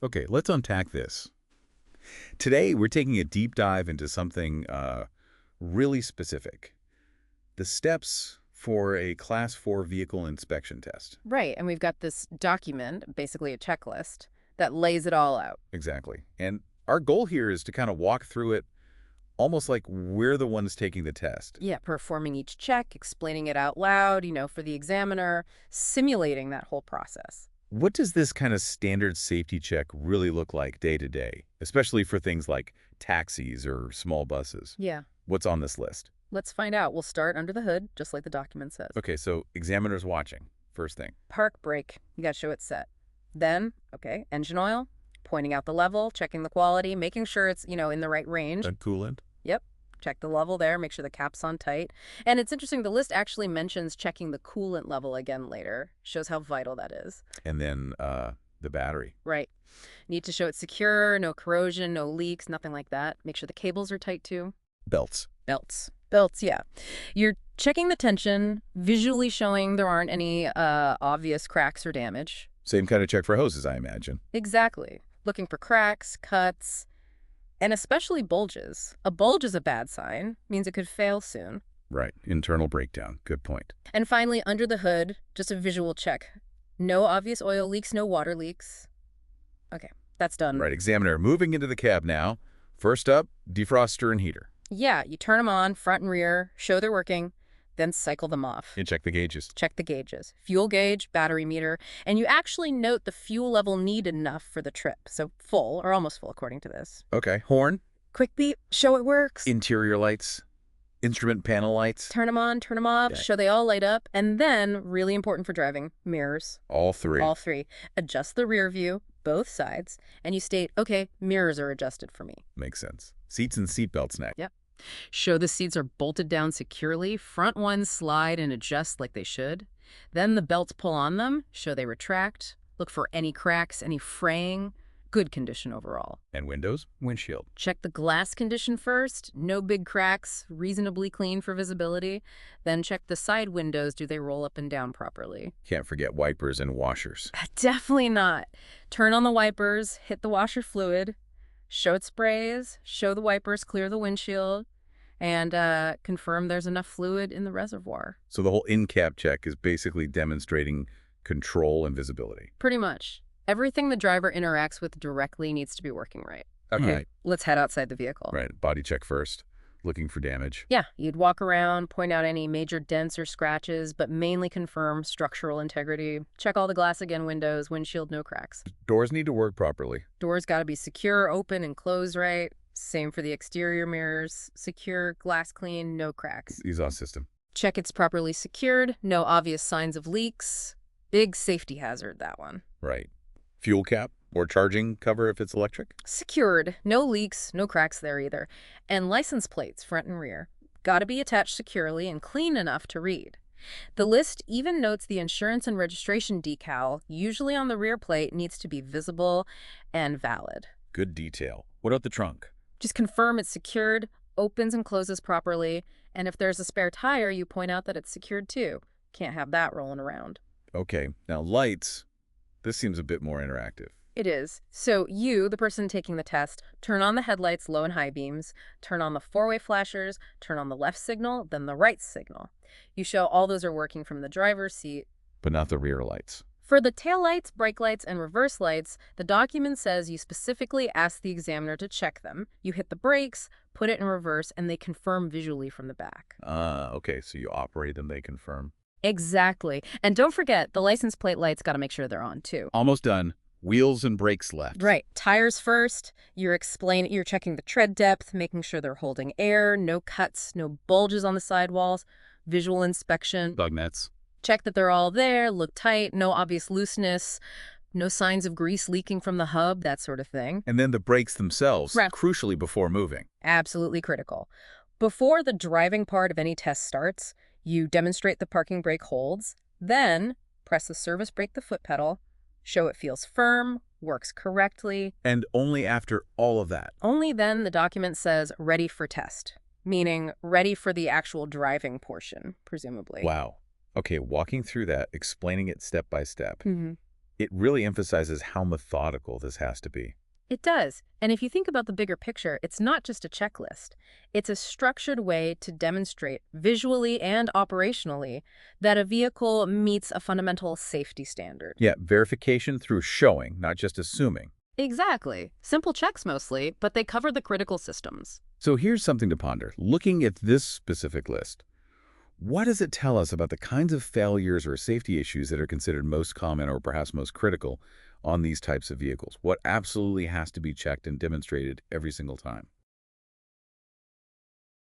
Okay, let's unpack this. Today, we're taking a deep dive into something really specific. The steps for a Class 4 vehicle inspection test. Right, and we've got this document, basically a checklist, that lays it all out. Exactly. And our goal here is to kind of walk through it almost like we're the ones taking the test. Yeah, performing each check, explaining it out loud, for the examiner, simulating that whole process. What does this kind of standard safety check really look like day to day, especially for things like taxis or small buses? Yeah, What's on this list? let's find out. We'll start under the hood, just like the document says. Okay, so examiner's watching, first thing. Park brake, you got to show it's set. Then, okay, engine oil, pointing out the level, checking the quality, making sure it's, in the right range. And coolant? Yep. Check the level there, make sure the cap's on tight. And it's interesting, the list actually mentions checking the coolant level again later. Shows how vital that is. And then the battery. Right. Need to show it's secure, no corrosion, no leaks, nothing like that. Make sure the cables are tight too. Belts. Belts. Belts, yeah. You're checking the tension, visually showing there aren't any obvious cracks or damage. Same kind of check for hoses, I imagine. Exactly. Looking for cracks, cuts, and especially bulges. A bulge is a bad sign, means it could fail soon. Right. Internal breakdown. Good point. And finally, under the hood, just a visual check. No obvious oil leaks, no water leaks. Okay, that's done. Right. Examiner, moving into the cab now. First up, defroster and heater. Yeah, you turn them on, front and rear, show they're working, then cycle them off. And check the gauges. Check the gauges. Fuel gauge, battery meter, and you actually note the fuel level needed enough for the trip. So full, or almost full according to this. Okay. Horn. Quick beep, show it works. Interior lights. Instrument panel lights. Turn them on, turn them off, Okay. show they all light up. And then, really important for driving, mirrors. All three. All three. Adjust the rear view, both sides, and you state, okay, mirrors are adjusted for me. Makes sense. Seats and seat belts next. Yep. Show the seats are bolted down securely, front ones slide and adjust like they should. Then the belts pull on them, show they retract. Look for any cracks, any fraying. Good condition overall. And windows. Windshield. Check the glass condition first. No big cracks, reasonably clean for visibility. Then check the side windows. Do they roll up and down properly? Can't forget wipers and washers. Definitely not. Turn on the wipers, hit the washer fluid, show it sprays, show the wipers clear the windshield, and confirm there's enough fluid in the reservoir. So the whole in-cab check is basically demonstrating control and visibility. Pretty much. Everything the driver interacts with directly needs to be working right. Okay, Right. let's head outside the vehicle. Right. Body check first. Looking for damage. Yeah, you'd walk around, point out any major dents or scratches, but mainly confirm structural integrity. Check all the glass again, windows, windshield, no cracks. Doors need to work properly. Doors got to be secure, open, and close right. Same for the exterior mirrors. Secure, glass clean, no cracks. Exhaust system. Check it's properly secured, no obvious signs of leaks. Big safety hazard, that one. Right. Fuel cap or charging cover if it's electric. Secured, no leaks, no cracks there either. And license plates, front and rear. Got to be attached securely and clean enough to read. The list even notes the insurance and registration decal, usually on the rear plate, needs to be visible and valid. Good detail. What about the trunk? Just confirm it's secured, opens and closes properly, and if there's a spare tire, you point out that it's secured too. Can't have that rolling around. Okay. Now lights. This seems a bit more interactive. It is. So you, the person taking the test, turn on the headlights, low and high beams, turn on the four-way flashers, turn on the left signal, then the right signal. You show all those are working from the driver's seat. But not the rear lights. For the taillights, brake lights, and reverse lights, the document says you specifically ask the examiner to check them. You hit the brakes, put it in reverse, and they confirm visually from the back. Okay. So you operate them, they confirm. Exactly. And don't forget, the license plate lights got to make sure they're on too. Almost done. Wheels and brakes left. Right. Tires first. You're checking the tread depth, making sure they're holding air, no cuts, no bulges on the sidewalls, visual inspection. Bug nets. Check that they're all there, look tight, no obvious looseness, no signs of grease leaking from the hub, that sort of thing. And then the brakes themselves, Right. crucially before moving. Absolutely critical. Before the driving part of any test starts, you demonstrate the parking brake holds, then press the service brake, the foot pedal, show it feels firm, works correctly. And only after all of that. Only then the document says ready for test, meaning ready for the actual driving portion, presumably. Wow. Okay, walking through that, explaining it step by step. Mhm. It really emphasizes how methodical this has to be. It does. And if you think about the bigger picture, it's not just a checklist. It's a structured way to demonstrate visually and operationally that a vehicle meets a fundamental safety standard. Yeah, verification through showing, not just assuming. Exactly. Simple checks mostly, but they cover the critical systems. So here's something to ponder. Looking at this specific list, what does it tell us about the kinds of failures or safety issues that are considered most common or perhaps most critical on these types of vehicles? What absolutely has to be checked and demonstrated every single time?